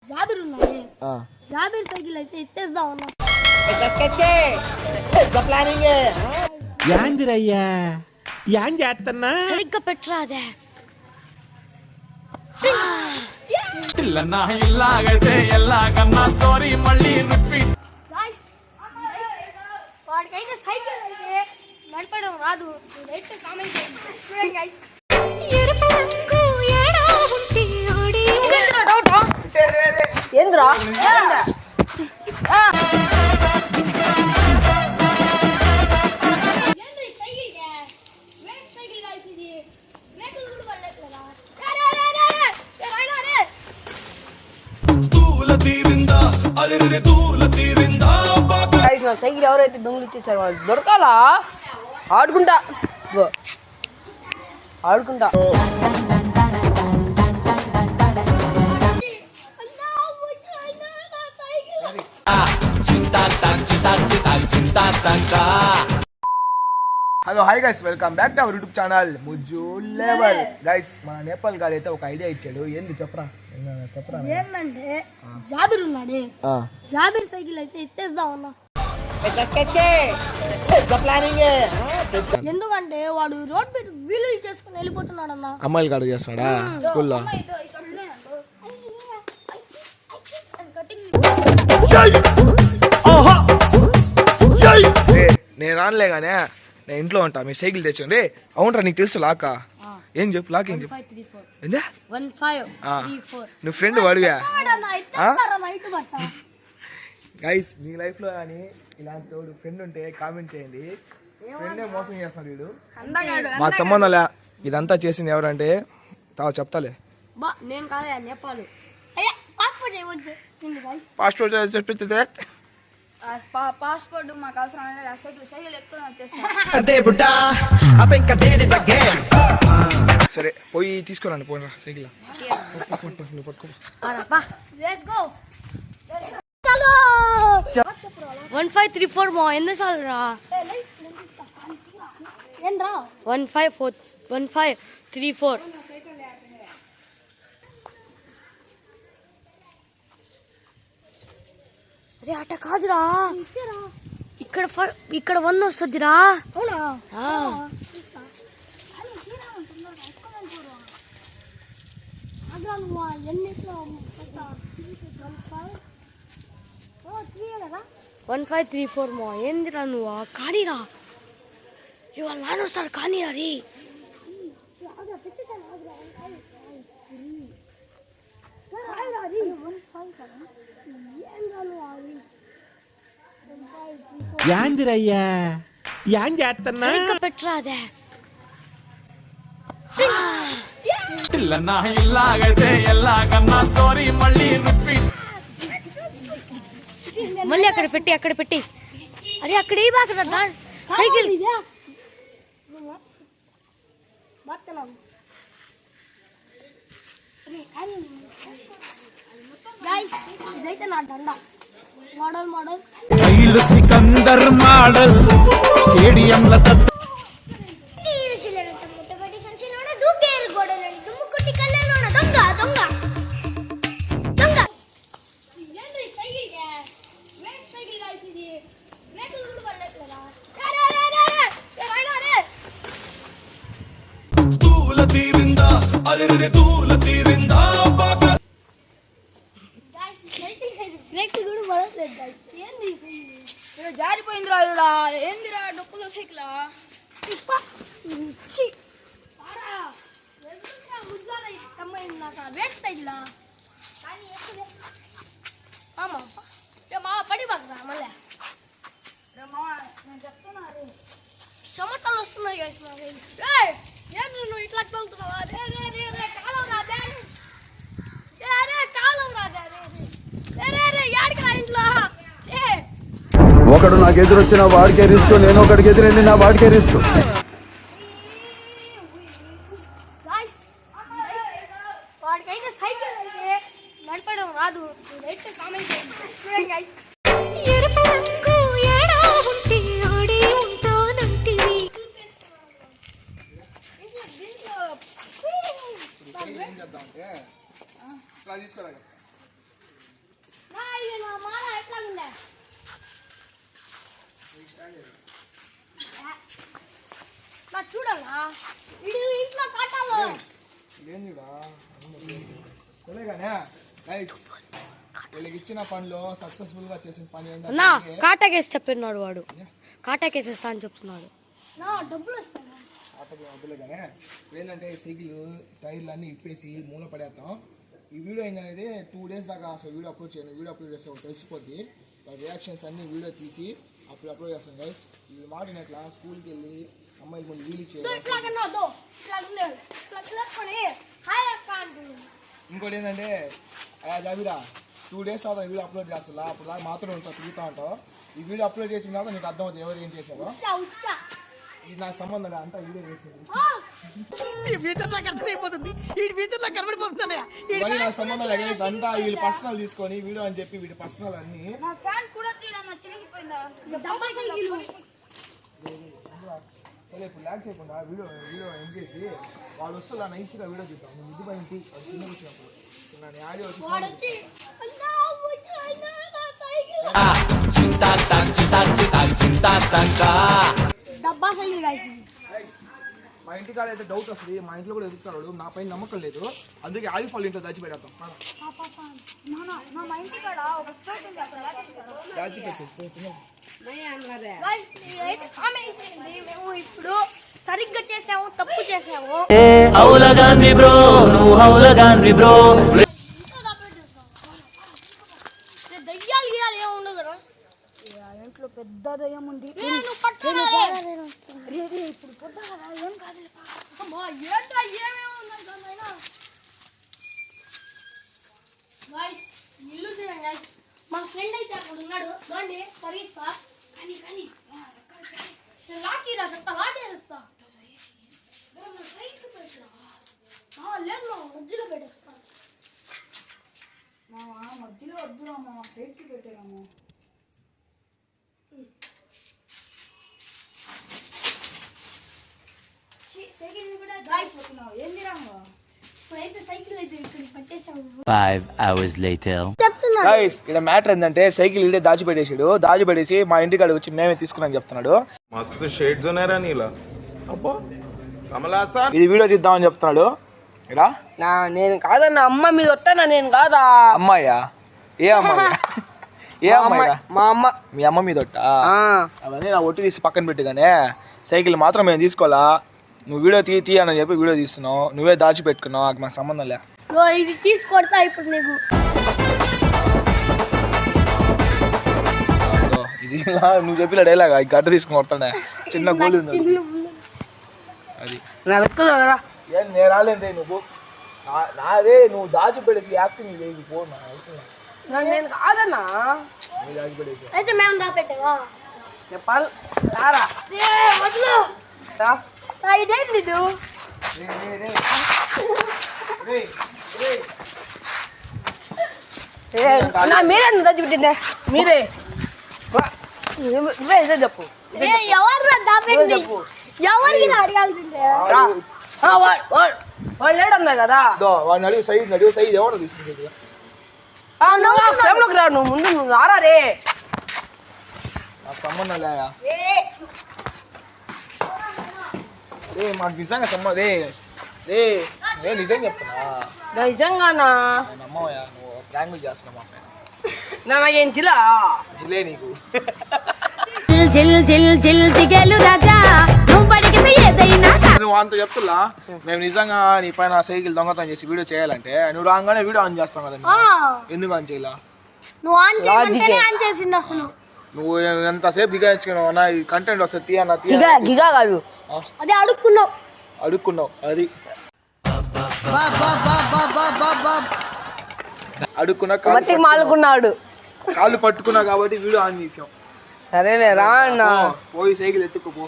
జాబిర్ ఉన్నాడే జాబిర్ సైకిల్ అయితే ఎత్తేద్దాం అన్నా యాందిరయ్యా యాం చేస్తున్నా సరిగ్గా పెట్టరాదే ఇలాగైతే ఎలాగన్నా స్టోరీ మళ్ళీ రిపీట్. వాడికైతే సైకిల్ అయితే నడపడం రాదు. కామెంట్ చేయండి. ఏంద్రా సైకిల్ ఎవరైతే దొంగలు ఇచ్చేసారు వాళ్ళు దొరకాలా ఆడుకుంటా ఆడుకుంటా hello hi guys, welcome back to our YouTube channel Mujju level. Guys మన నేపాల్ గారు అయితే ఒక ఐడియా ఇచ్చాడు. ఏంది చెప్పరా? ఏంటంటే జాబిర్ ఉన్నాడే జాబిర్ సైకిల్ అయితే ఎత్తేద్దాం అన్నా. ఎందుకంటే వాడు రోడ్ మీద వీలు చేసుకుని వెళ్ళిపోతున్నాడు అన్న. అమ్మాయిలు కాడు చేస్తాడా స్కూల్లో? నేను రానులే గానే, నేను ఇంట్లో ఉంటా. మీ సైకిల్ తెచ్చండి. అవునరా, నీకు తెలుసు లాకా? ఏం చెప్పు లాక్ ఏం చెప్పు. నువ్వు ఫ్రెండ్ వాడుగా. గైస్ మీ లైఫ్ లో కానీ ఇలాంటి ఫ్రెండ్ ఉంటే కామెంట్ చేయండి. ఫ్రెండే మోసం చేస్తాడు వీడు. మాకు సంబంధం లే. ఇదంతా చేసింది ఎవరంటే చెప్తాలే. నేను కాదు నేపాల్. పాస్పోర్ట్ చెప్పితే పాస్పోర్ట్ మాకు అవసరం లేదు. సైకిల్ ఎక్కువ సరే పోయి తీసుకురండి. పోయినరా సైకిల్ 1534 మా ఎన్నిసార్లు రా? 1534. అరే అట్ట కాదురా, ఇక్కడ 1 వస్తుందిరా. కదా 1534 మా ఏందిరా నువ్వు కానీరా. ఇవాళ నాన్న వస్తాడు కానీరా రీ. యాందిరయ్యా యాం చేస్తున్నా పెట్టరాదే ఇలాగైతే ఎలాగన్నా స్టోరీ మళ్ళీ రిపీట్. మళ్ళీ అక్కడ పెట్టి అరే అక్కడ ఏ బాగా సైకిల్ ఇదైతే నా దండ. మోడల్ సికందర్ మోడల్ స్టేడియం జారిపోయిందిరా. ఏందిరా డొక్కులో సైకిల్ పడి బాగా మళ్ళీ నేను చెప్తున్నా. చెమటలు వస్తున్నాయి. ఏం నువ్వు ఇట్లా తోలుతున్నావా? ఒకడు నాకు ఎదురొచ్చిన వాడికే రిస్క్, నేను ఒకడికి ఎదురెళ్ళి నా వాడికే రిస్క్. వాడికైతే సైకిల్ అయితే నడపడం రాదు. కామెంట్ చేయండి. నా మాల ఎట్లా ఉండే నా చూడాలా వీడు ఇంట్లో కాటాలో తెలియగానే వీళ్ళకి ఇచ్చిన పనిలో సక్సెస్ఫుల్ గా చేసిన పని నా కాటాకేసి చెప్పినాడు వాడు కాటాకేసేస్తా అని చెప్తున్నాడు నా డబ్బులు వస్తాను వద్దులేగానే ఏంటంటే సైకిల్ టైర్లు అన్నీ ఇప్పేసి మూల పడేస్తాం. ఈ వీడియో ఏంటనేది 2 days దాకా అసలు వీడియో అప్లోడ్ చేయను. వీడియో అప్లోడ్ చేస్తే తెలిసిపోద్ది. రియాక్షన్స్ అన్ని వీడియో తీసి అప్లోడ్ చేస్తాం గైస్. ఈ మాటినట్లా స్కూల్కి వెళ్ళి అమ్మాయిలు ముందు వీలు ఇంకోటి ఏంటంటే జాబిరా 2 days తర్వాత వీడియో అప్లోడ్ చేస్తా. అప్పుడు మాత్రం ఉంటా తిరుగుతూ ఉంటావు. ఈ వీడియో అప్లోడ్ చేసిన తర్వాత నీకు అర్థమవుతుంది ఎవరు ఏం చేశారో. ఇది నాకు సంబంధం అంతా వీడియో చేసేది ఇవన్నీ నాకు సంబంధం లేదు. అంతా వీళ్ళు పర్సనల్ తీసుకొని వీడియో అని చెప్పి వీడి పర్సనల్ అన్ని సరే ఇప్పుడు ల్యాక్ చేయకుండా వీడియో ఏం చేసి వాళ్ళు వస్తుందా నైస్గా వీడియో చూద్దాం. నువ్వు ఇది పైన చిన్న వచ్చినప్పుడు నేను ఆడియో వచ్చి డబ్బా సైకిల్ గాయస్ మా ఇంటికాడ అయితే డౌట్ వస్తుంది. మా ఇంట్లో కూడా ఎదుగుతాడు. నా పైన నమ్మకం లేదు. అందుకే ఆలిఫ్ వాళ్ళ ఇంట్లో దాచిపెడతాం. మేము ఇప్పుడు సరిగ్గా చేసాము తప్పు చేసాము దయ్యాలు గీయాలు ఏమి ఉండదు కదా ఇంట్లో పెద్ద దయ్యం ఉంది ఇప్పుడు పొద్దు కదా ఏం కాదు ఇల్లు చూడండి మా ఫ్రెండ్ అయితే అక్కడ ఉన్నాడు చూడండి పరిగిస్తా కానీ లాకీ రా చెప్తా లాకీ వేస్తా లేదు మా మధ్యలో పెట్టేస్తా మధ్యలో వద్దురా మా సైడ్కి పెట్టాము సైకిల్ కూడా ఏంది రాము ఇప్పుడైతే సైకిల్ అయితే ఇక్కడ పట్టేసాము 5 hours later. చెప్తున్నా గైస్ ఇక్కడ మ్యాటర్ ఏంటంటే సైకిల్ ఇడే దాచిపెట్టేసి మా ఇంటికాడ వచ్చి మేమే తీసుకున్నాం చెప్తున్నాడు. మస్తు షేడ్స్ ఉన్నారా నీలా అబ్బో కమలాసా ఇది వీడియో తీద్దామని చెప్తున్నాడు. ఇలా నేను కాదన్న అమ్మ మీద వస్తానా నేను కాదా అమ్మాయ్యా ఏ అమ్మాయి ఏ అమ్మాయి మా అమ్మ మీ అమ్మ మీద అవన్నీ నా ఒట్టి తీసి పక్కన పెట్టుగానే సైకిల్ మాత్రం మేము తీసుకోవాలా. నువ్వు వీడియో తీ అని చెప్పి వీడియో తీస్తున్నావు. నువ్వే దాచిపెట్టుకున్నావు. నాకు మాకు సంబంధం లే. ఇది తీసుకొడతా ఇప్పుడు నీకు ఇది నువ్వు చెప్పిన డైలాగ్ ఈ గడ్డ తీసుకుని కొడతానే చిన్న గోళీ ఉంది అది ఏం నేను రాలేదే నువ్వు నాదే నువ్వు దాచిపెట్టేసి యాక్టింగ్ లేదు పో నేను కాదన్నా దాచిపెట్టేసి అయితే మేము దాపెట్టావా చెప్పాలి రారా వద్దు ఇదేంటి నువ్వు మీరే దాచిపెట్టిండే మీరే నువ్వే ఇదే చెప్పు ఎవరు దాపెట్టి ఎవరికి అడగాల్సిందే వాడు లేడన్నా కదా వాడిని అడిగి సైజ్ ఎవడో తీసుకుంటుంది ఫ్రేమ్లోకి రా నువ్వు ముందు నువ్వు రారా రే నాకు సంబంధం లేయా మాకు నిజంగా సంబంధం నేను నిజంగా చెప్తున్నా నిజంగానా నమ్మవయ్యా నువ్వు లాంగ్వేజ్ చేస్తున్నావు మా పైన నాకేం చిలా జిలే నీకు నువ్వు అంత చెప్తున్నా మేము నిజంగా నీ పైన సైకిల్ దొంగతనం చేసి వీడియో చేయాలంటే నువ్వు రాగానే వీడియో ఆన్ చేస్తాం కదా ఎందుకు ఆన్ చేయాల నువ్వు ఆన్ చేసింది అసలు నువ్వు ఎంతసేపు గిగాయించుకున్నావు నా కంటెంట్ వస్తుంది తీయన్నా గిగా కాదు అదే అడుక్కున్నావు అది అడుక్కున్నా మాలుకున్నాడు కాళ్ళు పట్టుకున్నా కాబట్టి వీడియో ఆన్ చేసాం. సరేలే రా అన్న పోయి సైకిల్ ఎత్తుకుపో.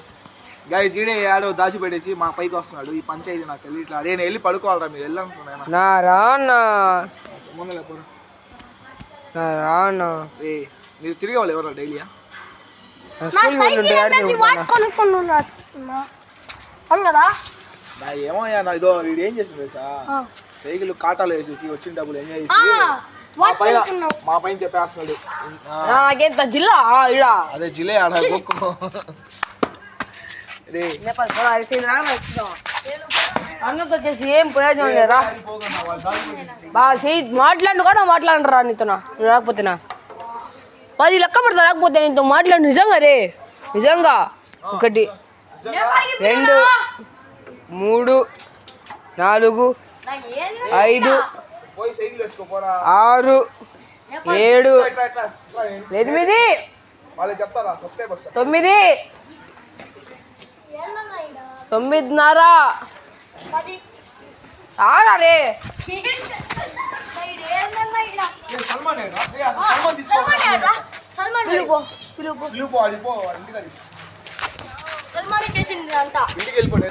గైస్ ఈడే ఆడో దాచిపెట్టేసి మా పైకి వస్తున్నాడు. ఈ పంచాయతీ నాకు తెలియట్లా. నేను వెళ్ళి పడుకోవాలరా మీరు వెళ్ళనుకున్నా నా రా అన్న రా అన్న మీరు తిరిగే వాళ్ళు ఎవరు డైలీయా ఏమో నా ఇదో వీడు ఏం చేసింది సైకిల్ కాటాలు వేసేసి వచ్చిన డబ్బులు ఎంజాయ్ చేసి మా పైన చెప్పేస్తున్నాడు. నాకేంత జిల్లా ఇలా అదే జిలే ఆడ గొక్కో. అన్నతో వచ్చేసి ఏం ప్రయోజనం లేరా బాగా మాట్లాడు కూడా మాట్లాడరా నీతో నువ్వు రాకపోతేనా 10 లెక్క పడతా రాకపోతే నీతో మాట్లాడు నిజంగా రే నిజంగా 1 2 3 4 5 6 7 8 9 9:30 ఆడారే సల్మాన్ చేసింది అంతా ఇంటికి వెళ్ళిపోయి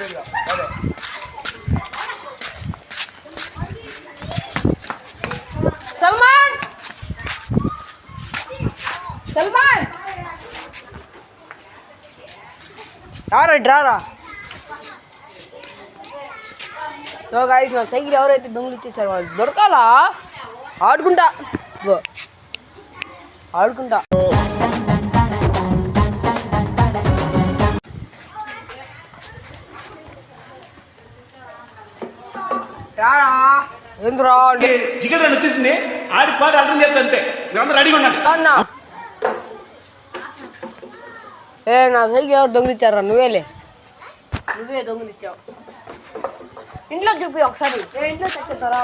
సల్మాన్ సల్మాన్ రారా సో గాయ్స్ నా సైకిల్ ఎవరైతే దొంగలు ఇచ్చేసారో వాళ్ళు దొరకాలా ఆడుకుంటా రారా ఎందురా అంటే చికెన్ రన్ వచ్చేసింది ఆడి పాట అర్థం చేస్తా అంతే మీరందరూ రెడీగా ఉండండి అన్నా నా సైకిల్ ఎవరు దొంగిలిచ్చారా నువ్వే దొంగిలిచ్చావు ఇంట్లో చెప్పి ఒకసారి ఇంట్లో చెప్తారా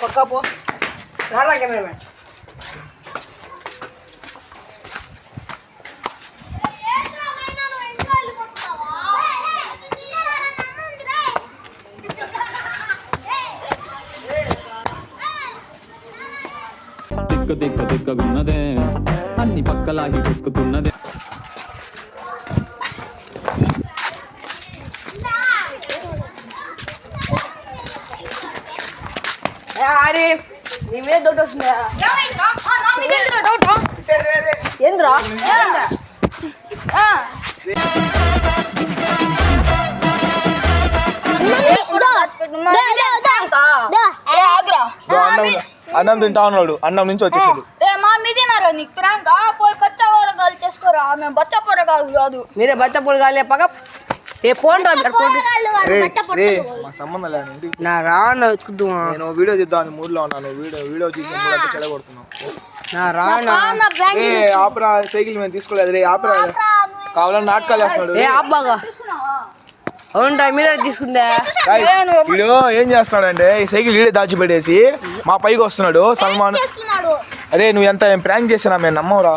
పక్కా పో రారా కెమెరామెన్ దిక్కున్నదే అన్ని పక్కలాగి దొక్కుతున్నదే అరే నీ మీద డౌట్ వస్తుందా ఏంద్రా అన్నం తింటా ఉన్నాడు అన్నం నుంచి వచ్చేసాడు మా మీదేనారా నీకు ప్రాంక్ పోయి బచ్చా పొరగాలు చేసుకోరా మేము బచ్చా పొరగాలు కాదు మీరే బచ్చ పొలగాలి పక్క ఏ ఫోన్ రా మా సంబంధం లేదండి నా రాను వెతుకుతున్నా నేను వీడియో తీద్దామని మూడ్లో ఉన్నాను వీడియో తీసి మూడంతా చెడగొడుతున్నాను నా రానా ఏ ఆపరా సైకిల్ మేము తీసుకోలేదు రే ఆపరా కావాలని నాటకాలు చేస్తున్నాడు ఏ అబ్బాగా అవునరా మీరే తీసుకుందా వీడు ఏం చేస్తున్నాడంటే ఈ సైకిల్ వీడే దాచిపెట్టేసి మా పైకి వస్తున్నాడు సల్మాన్ అరే నువ్వు ఎంత ఏం ప్రాంక్ చేసినా మేము నమ్మవురా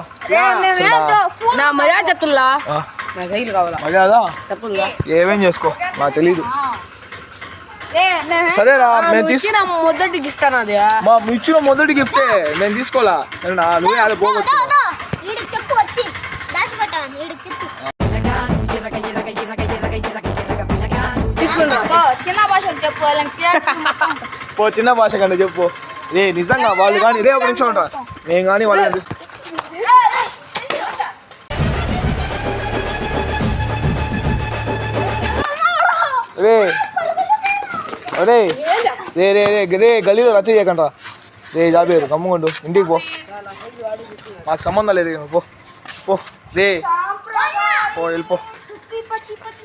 నా మర్యాద చెప్తున్నా నా సైకిల్ కావాలా మర్యాద చెప్తుందా ఏమేం చేసుకో నాకు తెలీదు సరేరా మేము ఇచ్చిన మొదటి గిఫ్ట్ అన్నది మా ఇచ్చిన మొదటి గిఫ్టే నేను తీసుకోవాలా నువ్వే ఆడ పోవచ్చు చెప్పు వచ్చి దాచిపెట్టాను చెప్పు చిన్న భాషకు చెప్పు పో చిన్న భాష కంటే చెప్పు రే నిజంగా వాళ్ళు కానీ రే ఒక నిమిషం ఉంటా మేము కానీ వాళ్ళు కనిపిస్తాం రే రే రే రే రే రే గలీలో రచ్చ చేయకండి రే జాబేరు కమ్ముకుంటూ ఇంటికి పో మాకు సంబంధం లేదు పో పో రే పో వెళ్ళిపో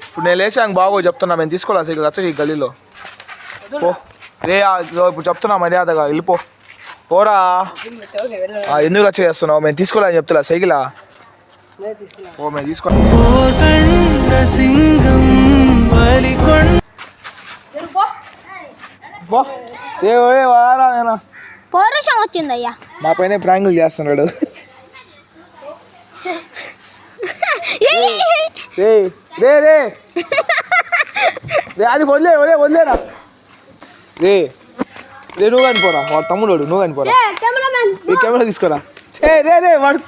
ఇప్పుడు నేను లేచాక బాగో చెప్తున్నా మేము తీసుకోవాలి సైకిల్ రచ్చ చేయి గలీలో పో రే ఇప్పుడు చెప్తున్నా మర్యాదగా వెళ్ళిపో పోరా ఎందుకు రచ్చ చేస్తున్నావు మేము తీసుకోవాలని చెప్తున్నా సైకిలా ఓ మేము తీసుకోవాలి వారా నేను పౌరుషం వచ్చిందయ్యా మా పైన ప్రాంకులు చేస్తున్నాడు రే రే రే రే అది వదిలేరా రే రే నువ్వు కానీ పోరా వాడు తమ్ముడు నువ్వు కానీ పోరా ఈ కెమెరా తీసుకోరా రే రే రే వాడు